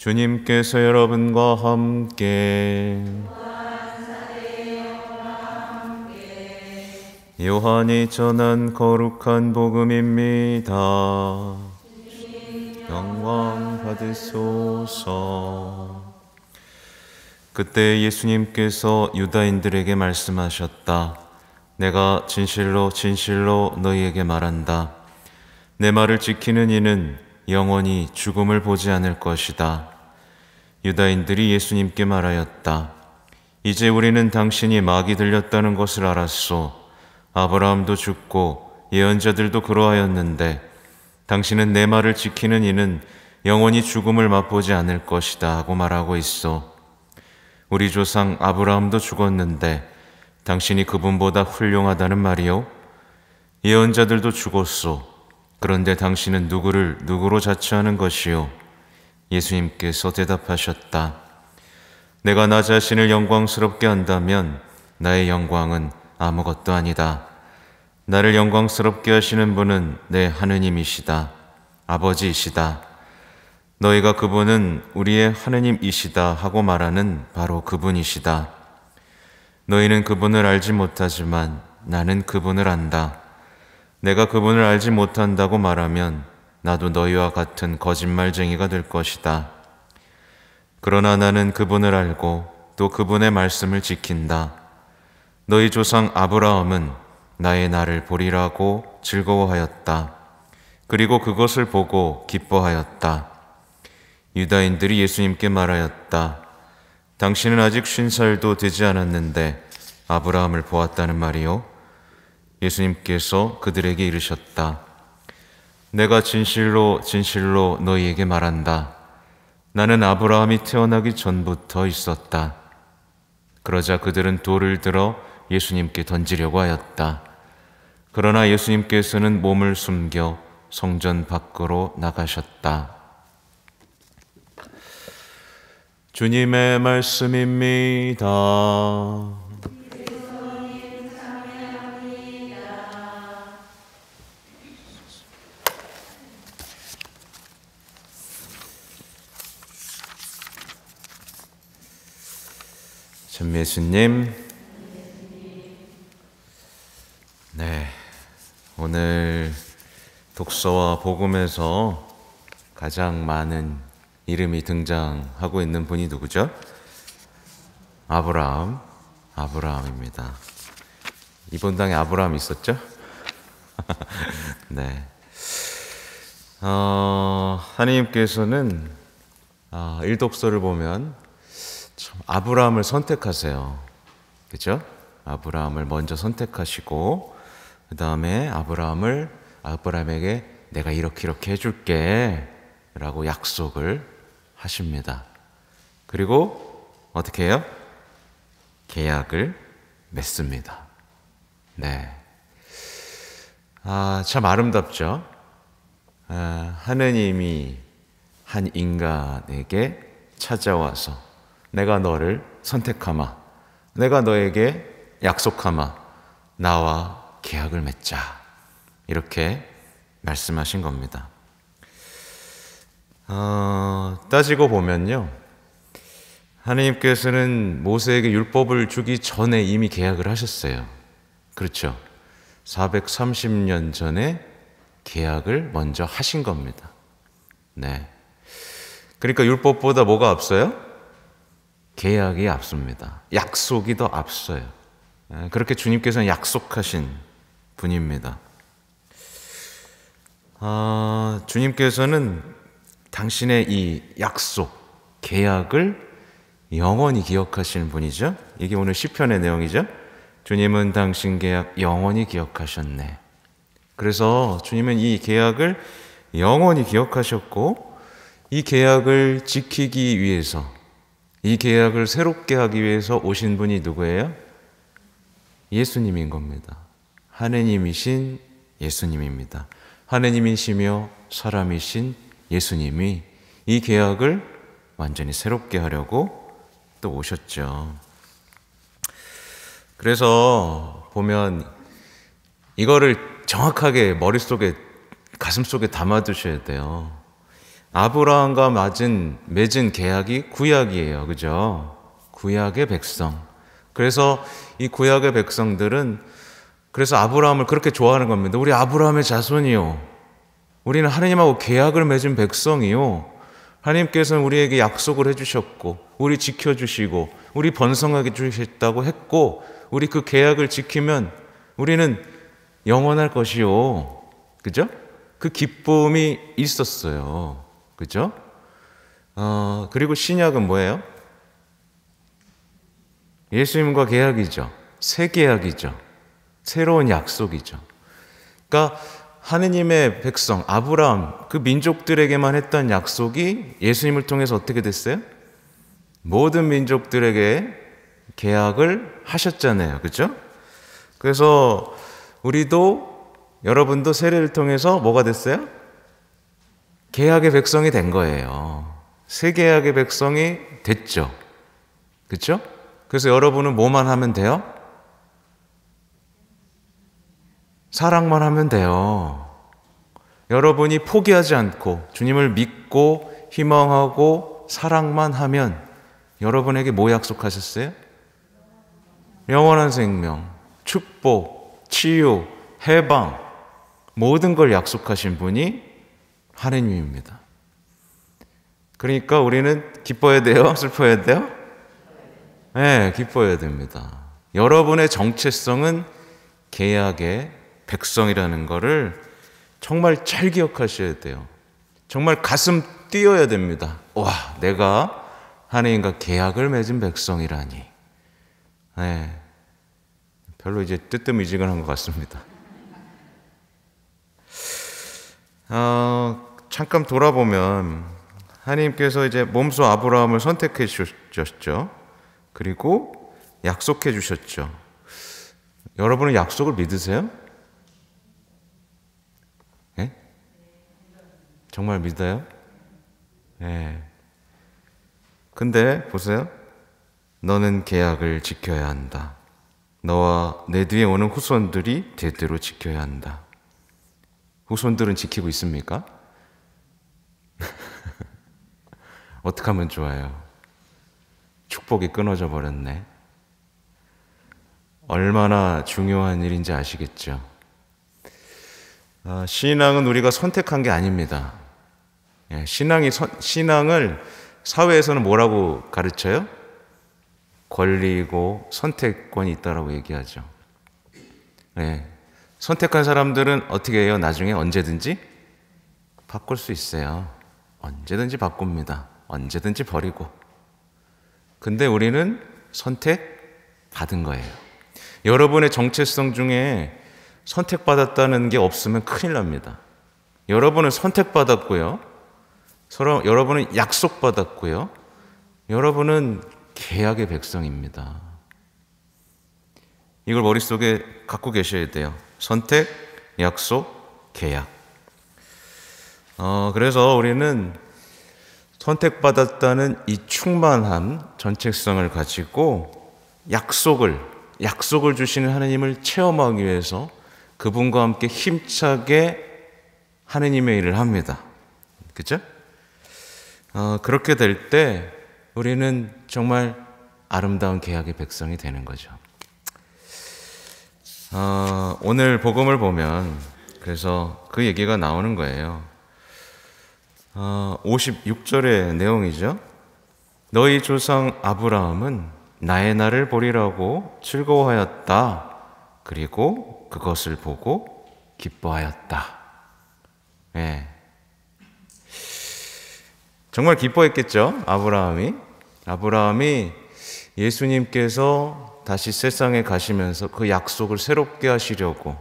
주님께서 여러분과 함께 요한이 전한 거룩한 복음입니다. 영광 받으소서. 그때 예수님께서 유다인들에게 말씀하셨다. 내가 진실로 진실로 너희에게 말한다. 내 말을 지키는 이는 영원히 죽음을 보지 않을 것이다. 유다인들이 예수님께 말하였다. 이제 우리는 당신이 마귀 들렸다는 것을 알았소. 아브라함도 죽고 예언자들도 그러하였는데 당신은 내 말을 지키는 이는 영원히 죽음을 맛보지 않을 것이다 하고 말하고 있어. 우리 조상 아브라함도 죽었는데 당신이 그분보다 훌륭하다는 말이요? 예언자들도 죽었소. 그런데 당신은 누구를 누구로 자처하는 것이요? 예수님께서 대답하셨다. 내가 나 자신을 영광스럽게 한다면 나의 영광은 아무것도 아니다. 나를 영광스럽게 하시는 분은 내 하느님이시다. 아버지이시다. 너희가 그분은 우리의 하느님이시다 하고 말하는 바로 그분이시다. 너희는 그분을 알지 못하지만 나는 그분을 안다. 내가 그분을 알지 못한다고 말하면 나도 너희와 같은 거짓말쟁이가 될 것이다. 그러나 나는 그분을 알고 또 그분의 말씀을 지킨다. 너희 조상 아브라함은 나의 날을 보리라고 즐거워하였다. 그리고 그것을 보고 기뻐하였다. 유다인들이 예수님께 말하였다. 당신은 아직 50살도 되지 않았는데 아브라함을 보았다는 말이요? 예수님께서 그들에게 이르셨다. 내가 진실로 진실로 너희에게 말한다. 나는 아브라함이 태어나기 전부터 있었다. 그러자 그들은 돌을 들어 예수님께 던지려고 하였다. 그러나 예수님께서는 몸을 숨겨 성전 밖으로 나가셨다. 주님의 말씀입니다. 전 예수님, 네, 오늘 독서와 복음에서 가장 많은 이름이 등장하고 있는 분이 누구죠? 아브라함입니다. 이번 당에 아브라함 있었죠? 네. 하나님께서는 일독서를 보면 참 아브라함을 선택하세요. 그죠? 아브라함을 먼저 선택하시고 그 다음에 아브라함에게 내가 이렇게 해줄게 라고 약속을 하십니다. 그리고 어떻게 해요? 계약을 맺습니다. 네. 참 아름답죠? 하느님이 한 인간에게 찾아와서 내가 너를 선택하마, 내가 너에게 약속하마, 나와 계약을 맺자, 이렇게 말씀하신 겁니다. 따지고 보면요, 하나님께서는 모세에게 율법을 주기 전에 이미 계약을 하셨어요. 그렇죠? 430년 전에 계약을 먼저 하신 겁니다. 네. 그러니까 율법보다 뭐가 앞서요? 계약이 앞섭니다. 약속이 더 앞서요. 그렇게 주님께서는 약속하신 분입니다. 주님께서는 당신의 이 약속, 계약을 영원히 기억하시는 분이죠. 이게 오늘 시편의 내용이죠. 주님은 당신 계약 영원히 기억하셨네. 그래서 주님은 이 계약을 영원히 기억하셨고 이 계약을 지키기 위해서, 이 계약을 새롭게 하기 위해서 오신 분이 누구예요? 예수님인 겁니다. 하느님이신 예수님입니다. 하느님이시며 사람이신 예수님이 이 계약을 완전히 새롭게 하려고 또 오셨죠. 그래서 보면 이거를 정확하게 머릿속에, 가슴속에 담아두셔야 돼요. 아브라함과 맺은 계약이 구약이에요. 그죠? 구약의 백성. 그래서 이 구약의 백성들은 그래서 아브라함을 그렇게 좋아하는 겁니다. 우리 아브라함의 자손이요. 우리는 하나님하고 계약을 맺은 백성이요. 하나님께서는 우리에게 약속을 해주셨고, 우리 지켜주시고, 우리 번성하게 주셨다고 했고, 우리 그 계약을 지키면 우리는 영원할 것이요. 그죠? 그 기쁨이 있었어요. 그죠? 그리고 신약은 뭐예요? 예수님과 계약이죠. 새 계약이죠. 새로운 약속이죠. 그러니까 하느님의 백성 아브라함 그 민족들에게만 했던 약속이 예수님을 통해서 어떻게 됐어요? 모든 민족들에게 계약을 하셨잖아요. 그렇죠? 그래서 우리도 여러분도 세례를 통해서 뭐가 됐어요? 계약의 백성이 된 거예요. 새 계약의 백성이 됐죠. 그렇죠? 그래서 여러분은 뭐만 하면 돼요? 사랑만 하면 돼요. 여러분이 포기하지 않고 주님을 믿고 희망하고 사랑만 하면 여러분에게 뭐 약속하셨어요? 영원한 생명, 축복, 치유, 해방 모든 걸 약속하신 분이 하느님입니다. 그러니까 우리는 기뻐해야 돼요? 슬퍼해야 돼요? 네, 기뻐해야 됩니다. 여러분의 정체성은 계약의 백성이라는 것을 정말 잘 기억하셔야 돼요. 정말 가슴 뛰어야 됩니다. 와, 내가 하나님과 계약을 맺은 백성이라니. 네, 별로 이제 뜨뜻미지근한 것 같습니다. 잠깐 돌아보면 하나님께서 이제 몸소 아브라함을 선택해 주셨죠. 그리고 약속해 주셨죠. 여러분은 약속을 믿으세요? 네? 정말 믿어요? 네. 근데 보세요. 너는 계약을 지켜야 한다. 너와 내 뒤에 오는 후손들이 대대로 지켜야 한다. 후손들은 지키고 있습니까? 어떻게 하면 좋아요? 축복이 끊어져 버렸네. 얼마나 중요한 일인지 아시겠죠? 신앙은 우리가 선택한 게 아닙니다. 신앙을 사회에서는 뭐라고 가르쳐요? 권리고 선택권이 있다라고 얘기하죠. 네. 선택한 사람들은 어떻게 해요? 나중에 언제든지 바꿀 수 있어요. 언제든지 바꿉니다. 언제든지 버리고. 근데 우리는 선택받은 거예요. 여러분의 정체성 중에 선택받았다는 게 없으면 큰일 납니다. 여러분은 선택받았고요. 여러분은 약속받았고요. 여러분은 계약의 백성입니다. 이걸 머릿속에 갖고 계셔야 돼요. 선택, 약속, 계약. 그래서 우리는 선택받았다는 이 충만한 정체성을 가지고 약속을 주시는 하나님을 체험하기 위해서 그분과 함께 힘차게 하나님의 일을 합니다. 그죠? 그렇게 될 때 우리는 정말 아름다운 계약의 백성이 되는 거죠. 오늘 복음을 보면 그래서 그 얘기가 나오는 거예요. 56절의 내용이죠. 너희 조상 아브라함은 나의 날을 보리라고 즐거워하였다. 그리고 그것을 보고 기뻐하였다. 네. 정말 기뻐했겠죠. 아브라함이 예수님께서 다시 세상에 가시면서 그 약속을 새롭게 하시려고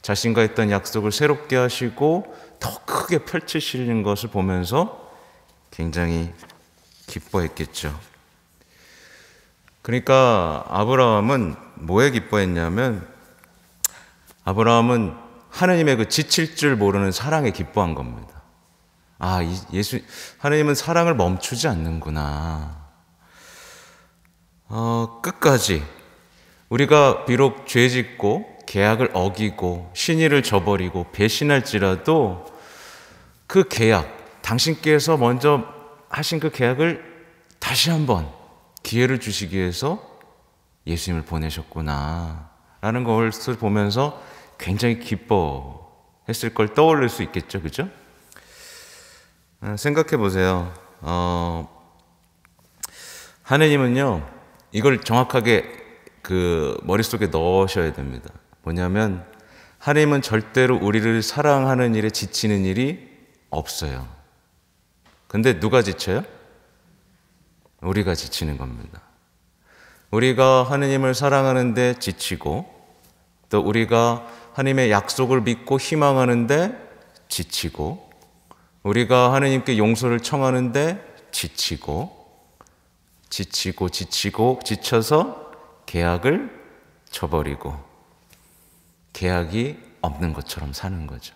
자신과 했던 약속을 새롭게 하시고 더 크게 펼치시는 것을 보면서 굉장히 기뻐했겠죠. 그러니까 아브라함은 뭐에 기뻐했냐면 아브라함은 하나님의 그 지칠 줄 모르는 사랑에 기뻐한 겁니다. 하나님은 사랑을 멈추지 않는구나. 끝까지 우리가 비록 죄짓고 계약을 어기고 신의를 저버리고 배신할지라도 그 계약 당신께서 먼저 하신 그 계약을 다시 한번 기회를 주시기 위해서 예수님을 보내셨구나 라는 것을 보면서 굉장히 기뻐했을 걸 떠올릴 수 있겠죠. 그죠? 생각해 보세요. 하느님은요, 이걸 정확하게 그 머릿속에 넣으셔야 됩니다. 뭐냐면 하느님은 절대로 우리를 사랑하는 일에 지치는 일이 없어요. 근데 누가 지쳐요? 우리가 지치는 겁니다. 우리가 하느님을 사랑하는데 지치고, 또 우리가 하느님의 약속을 믿고 희망하는데 지치고, 우리가 하느님께 용서를 청하는데 지치고 지쳐서 계약을 저버리고 계약이 없는 것처럼 사는 거죠.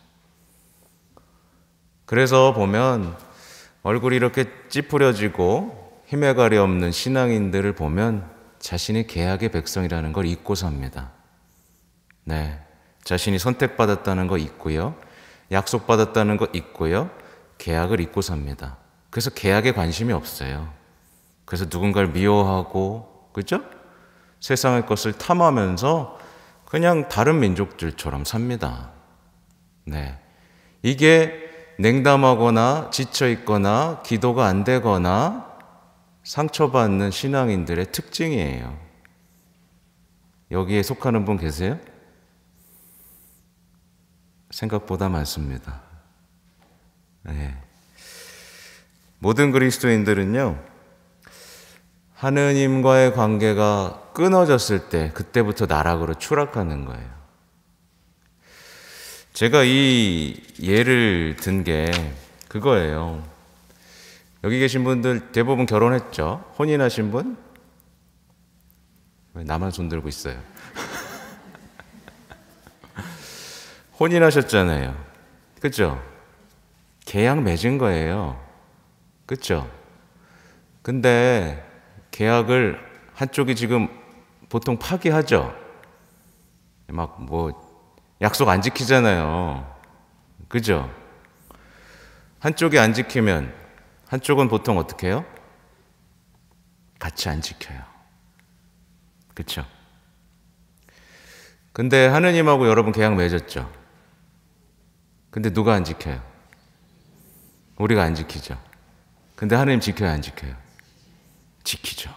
그래서 보면 얼굴이 이렇게 찌푸려지고 힘에 가리 없는 신앙인들을 보면 자신이 계약의 백성이라는 걸 잊고 삽니다. 네, 자신이 선택받았다는 거 잊고요, 약속받았다는 거 잊고요, 계약을 잊고 삽니다. 그래서 계약에 관심이 없어요. 그래서 누군가를 미워하고, 그죠? 세상의 것을 탐하면서 그냥 다른 민족들처럼 삽니다. 네, 이게 냉담하거나 지쳐있거나 기도가 안 되거나 상처받는 신앙인들의 특징이에요. 여기에 속하는 분 계세요? 생각보다 많습니다. 네. 모든 그리스도인들은요, 하느님과의 관계가 끊어졌을 때 그때부터 나락으로 추락하는 거예요. 제가 이 예를 든 게 그거예요. 여기 계신 분들 대부분 결혼했죠? 혼인하신 분? 왜 나만 손 들고 있어요? 혼인하셨잖아요. 그죠? 계약 맺은 거예요. 그죠? 근데 계약을 한쪽이 지금 보통 파기하죠? 막 약속 안 지키잖아요. 그죠? 한쪽이 안 지키면 한쪽은 보통 어떻게 해요? 같이 안 지켜요. 그쵸? 근데 하느님하고 여러분 계약 맺었죠? 근데 누가 안 지켜요? 우리가 안 지키죠. 근데 하느님 지켜요, 안 지켜요? 지키죠.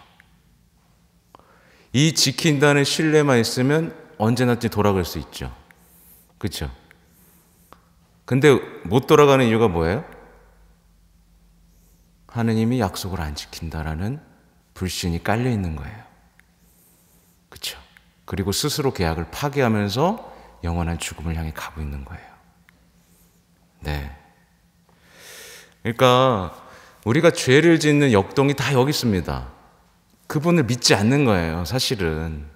이 지킨다는 신뢰만 있으면 언제나든지 돌아갈 수 있죠. 그렇죠? 근데 못 돌아가는 이유가 뭐예요? 하느님이 약속을 안 지킨다라는 불신이 깔려 있는 거예요. 그렇죠? 그리고 스스로 계약을 파기하면서 영원한 죽음을 향해 가고 있는 거예요. 네. 그러니까 우리가 죄를 짓는 역동이 다 여기 있습니다. 그분을 믿지 않는 거예요, 사실은.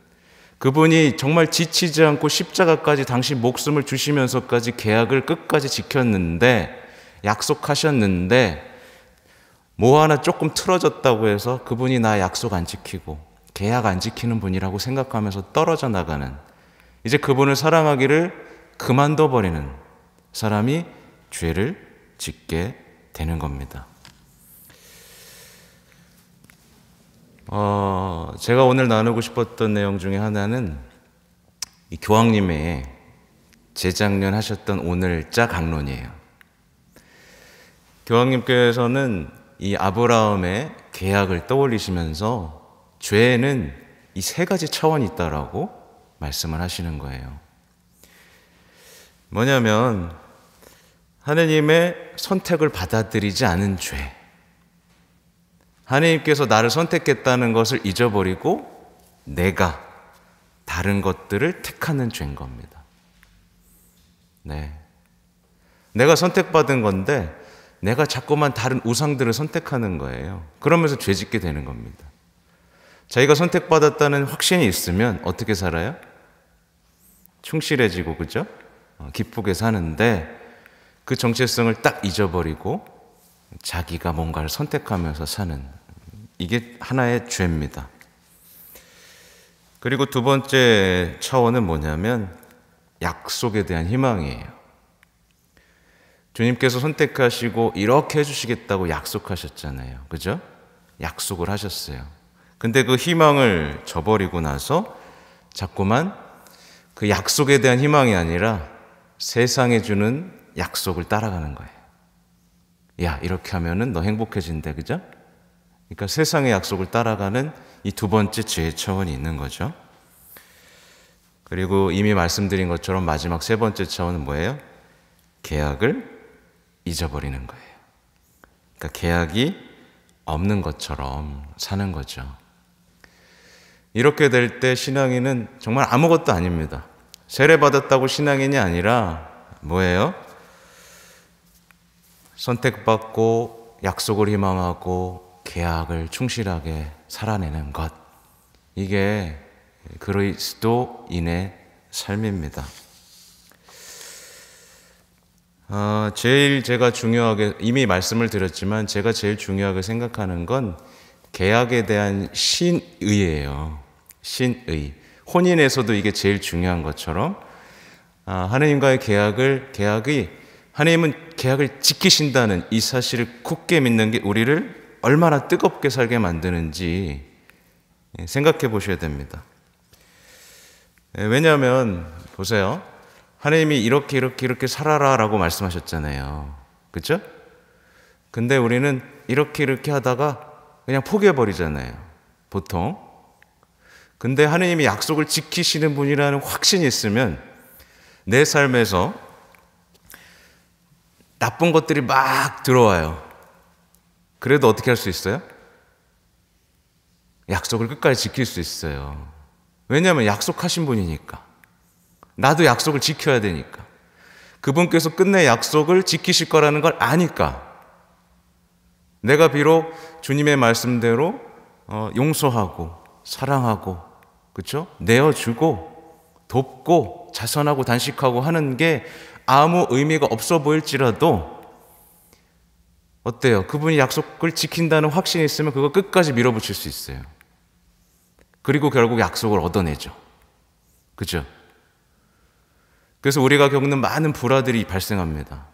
그분이 정말 지치지 않고 십자가까지 당신 목숨을 주시면서까지 계약을 끝까지 지켰는데, 약속하셨는데 뭐 하나 조금 틀어졌다고 해서 그분이 나 약속 안 지키고 계약 안 지키는 분이라고 생각하면서 떨어져 나가는, 이제 그분을 사랑하기를 그만둬 버리는 사람이 죄를 짓게 되는 겁니다. 제가 오늘 나누고 싶었던 내용 중에 하나는 이 교황님의 재작년 하셨던 오늘자 강론이에요. 교황님께서는 이 아브라함의 계약을 떠올리시면서 죄에는 이 세 가지 차원이 있다라고 말씀을 하시는 거예요. 뭐냐면 하느님의 선택을 받아들이지 않은 죄, 하느님께서 나를 선택했다는 것을 잊어버리고 내가 다른 것들을 택하는 죄인 겁니다. 네. 내가 선택받은 건데 내가 자꾸만 다른 우상들을 선택하는 거예요. 그러면서 죄 짓게 되는 겁니다. 자기가 선택받았다는 확신이 있으면 어떻게 살아요? 충실해지고, 그죠? 기쁘게 사는데 그 정체성을 딱 잊어버리고 자기가 뭔가를 선택하면서 사는, 이게 하나의 죄입니다. 그리고 두 번째 차원은 뭐냐면 약속에 대한 희망이에요. 주님께서 선택하시고 이렇게 해주시겠다고 약속하셨잖아요. 그죠? 약속을 하셨어요. 근데 그 희망을 저버리고 나서 자꾸만 그 약속에 대한 희망이 아니라 세상에 주는 약속을 따라가는 거예요. 야, 이렇게 하면은 너 행복해진대. 그죠? 그러니까 세상의 약속을 따라가는 이 두 번째 죄의 차원이 있는 거죠. 그리고 이미 말씀드린 것처럼 마지막 세 번째 차원은 뭐예요? 계약을 잊어버리는 거예요. 그러니까 계약이 없는 것처럼 사는 거죠. 이렇게 될 때 신앙인은 정말 아무것도 아닙니다. 세례받았다고 신앙인이 아니라 뭐예요? 선택받고 약속을 희망하고 계약을 충실하게 살아내는 것. 이게 그리스도인의 삶입니다. 제일 제가 중요하게, 이미 말씀을 드렸지만 제가 제일 중요하게 생각하는 건 계약에 대한 신의예요. 신의. 혼인에서도 이게 제일 중요한 것처럼 하나님과의 계약이 하나님은 계약을 지키신다는 이 사실을 굳게 믿는 게 우리를 얼마나 뜨겁게 살게 만드는지 생각해 보셔야 됩니다. 왜냐하면 보세요. 하나님이 이렇게 살아라 라고 말씀하셨잖아요. 그렇죠? 근데 우리는 이렇게 하다가 그냥 포기해버리잖아요. 보통. 근데 하나님이 약속을 지키시는 분이라는 확신이 있으면 내 삶에서 나쁜 것들이 막 들어와요. 그래도 어떻게 할 수 있어요? 약속을 끝까지 지킬 수 있어요. 왜냐하면 약속하신 분이니까. 나도 약속을 지켜야 되니까. 그분께서 끝내 약속을 지키실 거라는 걸 아니까. 내가 비록 주님의 말씀대로 용서하고 사랑하고 그렇죠? 내어주고 돕고 자선하고 단식하고 하는 게 아무 의미가 없어 보일지라도 어때요? 그분이 약속을 지킨다는 확신이 있으면 그거 끝까지 밀어붙일 수 있어요. 그리고 결국 약속을 얻어내죠. 그죠? 그래서 우리가 겪는 많은 불화들이 발생합니다.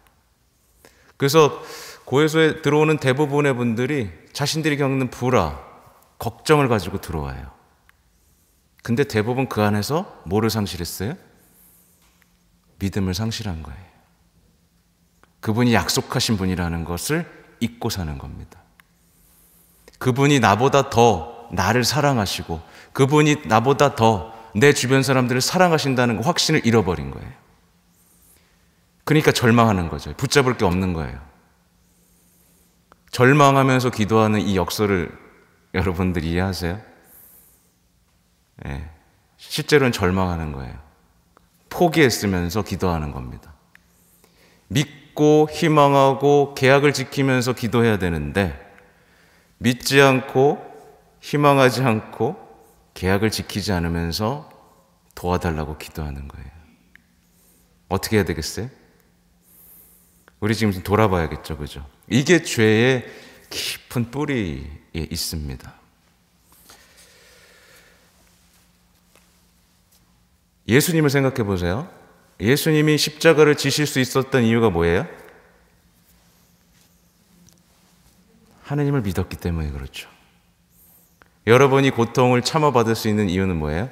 그래서 고해소에 들어오는 대부분의 분들이 자신들이 겪는 불화, 걱정을 가지고 들어와요. 근데 대부분 그 안에서 뭐를 상실했어요? 믿음을 상실한 거예요. 그분이 약속하신 분이라는 것을 잊고 사는 겁니다. 그분이 나보다 더 나를 사랑하시고 그분이 나보다 더 내 주변 사람들을 사랑하신다는 확신을 잃어버린 거예요. 그러니까 절망하는 거죠. 붙잡을 게 없는 거예요. 절망하면서 기도하는 이 역설을 여러분들이 이해하세요? 네. 실제로는 절망하는 거예요. 포기했으면서 기도하는 겁니다. 믿고 희망하고 계약을 지키면서 기도해야 되는데 믿지 않고 희망하지 않고 계약을 지키지 않으면서 도와달라고 기도하는 거예요. 어떻게 해야 되겠어요? 우리 지금 돌아봐야겠죠, 그죠? 이게 죄의 깊은 뿌리에 있습니다. 예수님을 생각해 보세요. 예수님이 십자가를 지실 수 있었던 이유가 뭐예요? 하나님을 믿었기 때문에 그렇죠. 여러분이 고통을 참아받을 수 있는 이유는 뭐예요?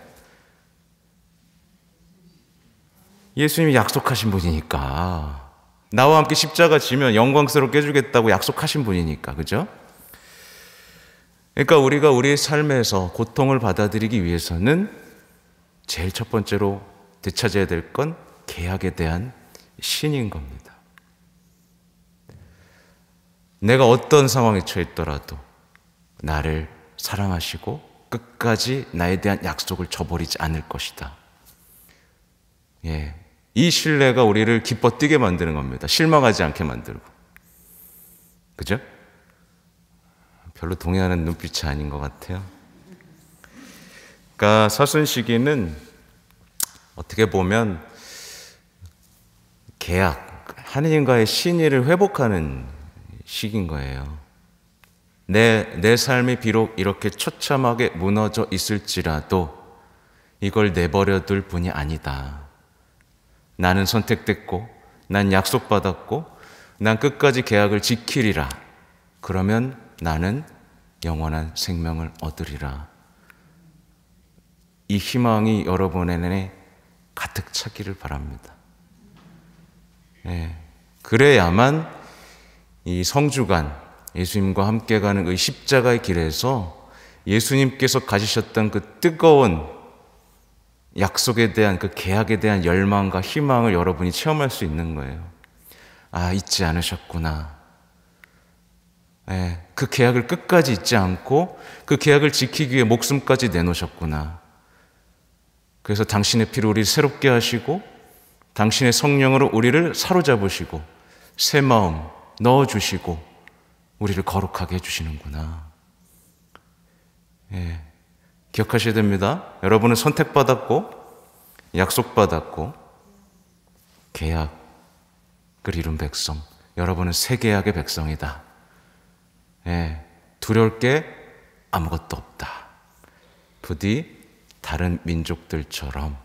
예수님이 약속하신 분이니까. 나와 함께 십자가 지면 영광스럽게 해주겠다고 약속하신 분이니까. 그죠? 그러니까 우리가 우리의 삶에서 고통을 받아들이기 위해서는 제일 첫 번째로 되찾아야 될 건 계약에 대한 신인 겁니다. 내가 어떤 상황에 처해 있더라도 나를 사랑하시고 끝까지 나에 대한 약속을 저버리지 않을 것이다. 예, 이 신뢰가 우리를 기뻐 뛰게 만드는 겁니다. 실망하지 않게 만들고. 그죠? 별로 동의하는 눈빛이 아닌 것 같아요. 그러니까 사순시기는 어떻게 보면 계약, 하느님과의 신의를 회복하는 시기인 거예요. 내 삶이 비록 이렇게 처참하게 무너져 있을지라도 이걸 내버려 둘 분이 아니다. 나는 선택됐고 난 약속받았고 난 끝까지 계약을 지키리라. 그러면 나는 영원한 생명을 얻으리라. 이 희망이 여러분 안에 가득 차기를 바랍니다. 그래야만 이 성주간, 예수님과 함께 가는 그 십자가의 길에서 예수님께서 가지셨던 그 뜨거운 약속에 대한 그 계약에 대한 열망과 희망을 여러분이 체험할 수 있는 거예요. 아, 잊지 않으셨구나. 그 계약을 끝까지 잊지 않고 그 계약을 지키기 위해 목숨까지 내놓으셨구나. 그래서 당신의 피로 우리를 새롭게 하시고 당신의 성령으로 우리를 사로잡으시고 새 마음 넣어주시고 우리를 거룩하게 해주시는구나. 기억하셔야 됩니다. 여러분은 선택받았고 약속받았고 계약을 이룬 백성, 여러분은 새 계약의 백성이다. 두려울 게 아무것도 없다. 부디 다른 민족들처럼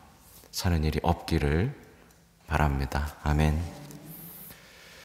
사는 일이 없기를 바랍니다. 아멘.